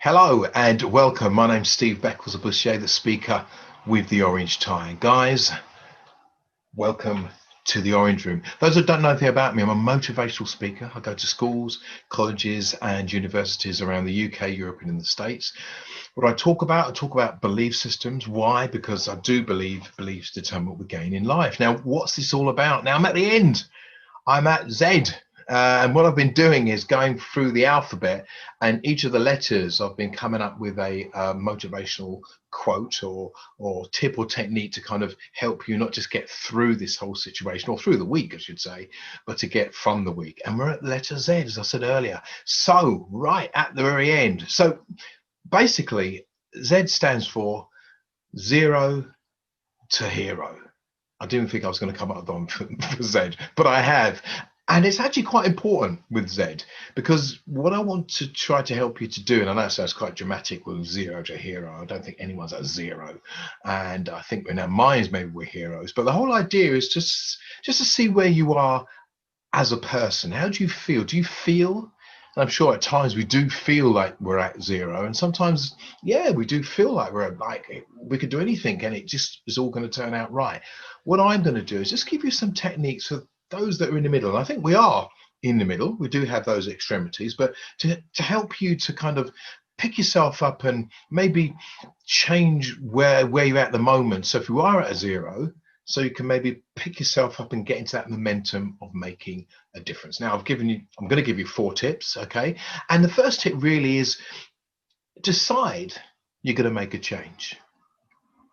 Hello and welcome. My name's Steve Beckles-Boucher, the speaker with the orange tie. Guys, welcome to the Orange Room. Those who don't know anything about me, I'm a motivational speaker. I go to schools, colleges and universities around the UK, Europe and in the States. What I talk about belief systems. Why? Because I do believe beliefs determine what we gain in life. Now, what's this all about? Now, I'm at the end. I'm at Z. And what I've been doing is going through the alphabet, and each of the letters I've been coming up with a motivational quote or tip or technique to kind of help you not just get through this whole situation, or through the week I should say, but to get from the week. And we're at letter Z, as I said earlier. So right at the very end. So basically Z stands for zero to hero. I didn't think I was going to come up with one for Z, but I have. And it's actually quite important with Z, because what I want to try to help you to do, and I know it sounds quite dramatic with zero to hero. I don't think anyone's at zero. And I think in our minds, maybe we're heroes. But the whole idea is just to see where you are as a person. How do you feel? Do you feel? And I'm sure at times we do feel like we're at zero. And sometimes, yeah, we do feel like we're like we could do anything and it just is all going to turn out right. What I'm going to do is just give you some techniques for those that are in the middle. And I think we are in the middle. We do have those extremities, but to help you to kind of pick yourself up and maybe change where you're at the moment. So if you are at a zero, so you can maybe pick yourself up and get into that momentum of making a difference. Now I'm going to give you 4 tips, okay? And the first tip really is decide you're going to make a change.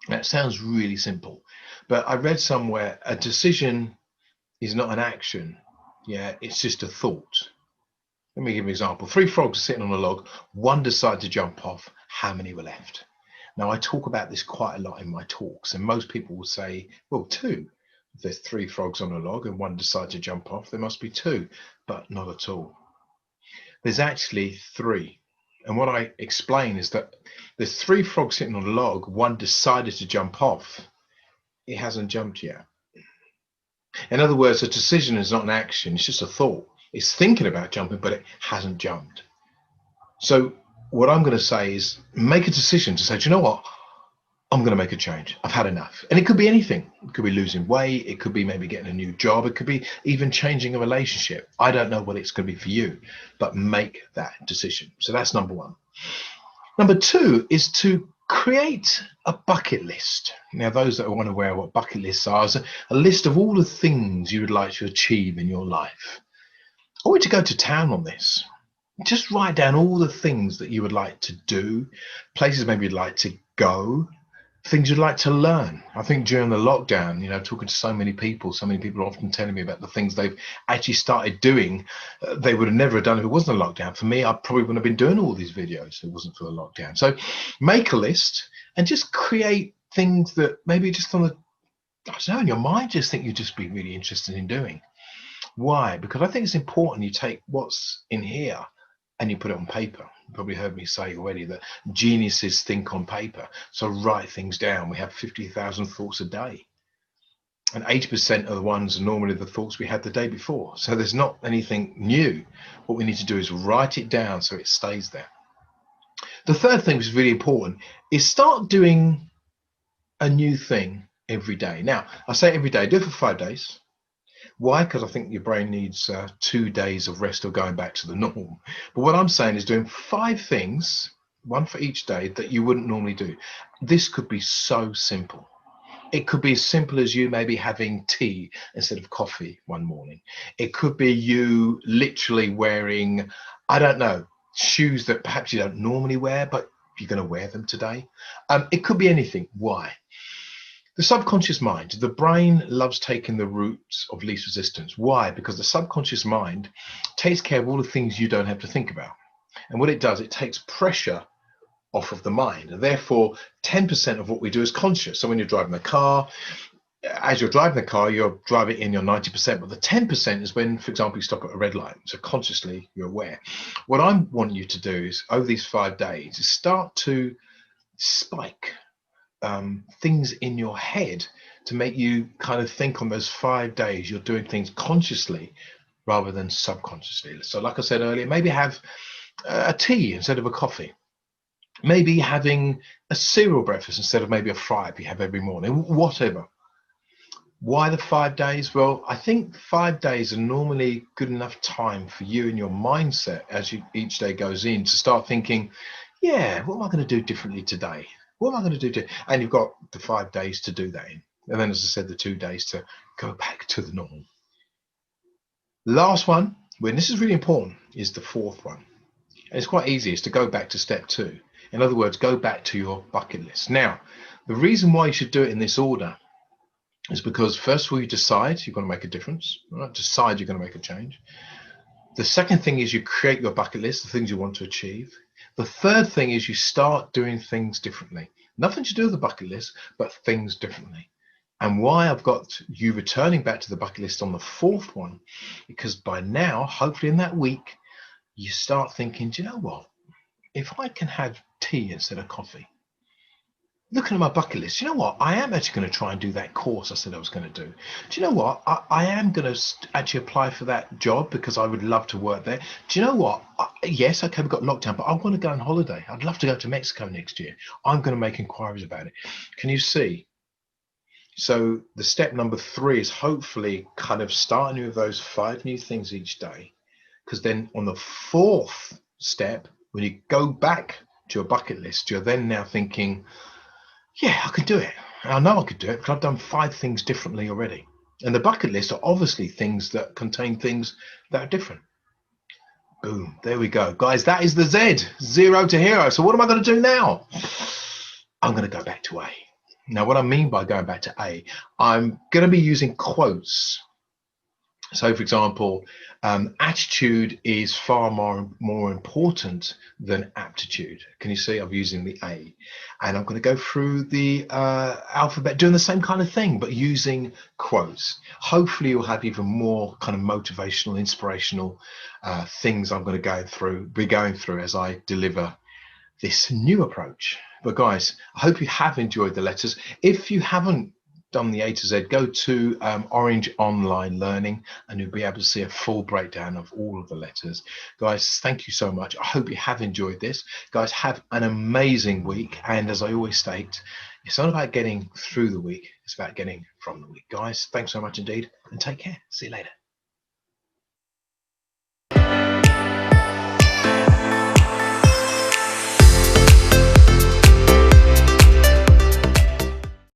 That sounds really simple, but I read somewhere a decision is not an action. Yeah, it's just a thought. Let me give you an example. 3 frogs are sitting on a log. One decided to jump off. How many were left? Now, I talk about this quite a lot in my talks, and most people will say, well, 2. If there's 3 frogs on a log and one decided to jump off, there must be 2, but not at all. There's actually 3. And what I explain is that there's 3 frogs sitting on a log. One decided to jump off. It hasn't jumped yet. In other words, a decision is not an action, it's just a thought. It's thinking about jumping, but it hasn't jumped. So what I'm going to say is make a decision to say, do you know what? I'm going to make a change. I've had enough. And it could be anything. It could be losing weight. It could be maybe getting a new job. It could be even changing a relationship. I don't know what it's going to be for you, but make that decision. So that's number 1. Number 2 is to create a bucket list. Now, those that are unaware what bucket lists are, is a list of all the things you would like to achieve in your life. I want you to go to town on this. Just write down all the things that you would like to do, places maybe you'd like to go, things you'd like to learn. I think during the lockdown, talking to so many people are often telling me about the things they've actually started doing they would have never done if it wasn't a lockdown. For me, I probably wouldn't have been doing all these videos if it wasn't for the lockdown. So make a list and just create things that maybe just on the, I don't know, in your mind, just think you'd just be really interested in doing. Why? Because I think it's important you take what's in here and you put it on paper. You probably heard me say already that geniuses think on paper. So write things down. We have 50,000 thoughts a day. And 80% of the ones are normally the thoughts we had the day before. So there's not anything new. What we need to do is write it down so it stays there. The third thing, which is really important, is start doing a new thing every day. Now, I say every day, do it for 5 days. Why? Because I think your brain needs 2 days of rest or going back to the norm. But what I'm saying is doing 5 things, 1 for each day, that you wouldn't normally do. This could be so simple. It could be as simple as you maybe having tea instead of coffee one morning. It could be you literally wearing, I don't know, shoes that perhaps you don't normally wear, but you're going to wear them today. It could be anything. Why? The subconscious mind, the brain loves taking the route of least resistance. Why? Because the subconscious mind takes care of all the things you don't have to think about. And what it does, it takes pressure off of the mind. And therefore, 10% of what we do is conscious. So when you're driving the car, as you're driving the car, you're driving in your 90%, but the 10% is when, for example, you stop at a red light. So consciously, you're aware. What I want you to do is, over these 5 days, is start to spike things in your head to make you kind of think on those 5 days you're doing things consciously rather than subconsciously. So like I said earlier, maybe have a tea instead of a coffee. Maybe having a cereal breakfast instead of maybe a fry you have every morning, whatever. Why the 5 days? Well, I think 5 days are normally good enough time for you and your mindset as each day goes in to start thinking, yeah, what am I going to do differently today? What am I going to do? And you've got the 5 days to do that in. And then, as I said, the 2 days to go back to the normal. Last one, when this is really important, is the fourth one. And it's quite easy. It's to go back to step 2. In other words, go back to your bucket list. Now, the reason why you should do it in this order is because first of all, you decide you're going to make a difference, right? Decide you're going to make a change. The second thing is you create your bucket list, the things you want to achieve. The third thing is you start doing things differently. Nothing to do with the bucket list, but things differently. And why I've got you returning back to the bucket list on the fourth one, because by now, hopefully in that week, you start thinking, do you know what? If I can have tea instead of coffee, looking at my bucket list, you know what? I am actually going to try and do that course I said I was going to do. Do you know what? I am going to actually apply for that job because I would love to work there. Do you know what? Yes, okay, we've got lockdown, but I want to go on holiday. I'd love to go to Mexico next year. I'm going to make inquiries about it. Can you see? So the step number 3 is hopefully kind of starting with those 5 new things each day. Because then on the fourth step, when you go back to your bucket list, you're then now thinking, yeah, I could do it. I know I could do it because I've done 5 things differently already. And the bucket list are obviously things that contain things that are different. Boom, there we go. Guys, that is the Z, 0 to hero. So what am I going to do now? I'm going to go back to A. Now, what I mean by going back to A, I'm going to be using quotes. So, for example, attitude is far more important than aptitude. Can you see I'm using the A? And I'm going to go through the alphabet doing the same kind of thing, but using quotes. Hopefully you'll have even more kind of motivational, inspirational things I'm going to be going through as I deliver this new approach. But guys, I hope you have enjoyed the letters. If you haven't done the A to Z, go to Orange Online Learning and you'll be able to see a full breakdown of all of the letters. Guys, thank you so much. I hope you have enjoyed this. Guys, have an amazing week. And as I always state, it's not about getting through the week, it's about getting from the week. Guys, thanks so much indeed and take care. See you later.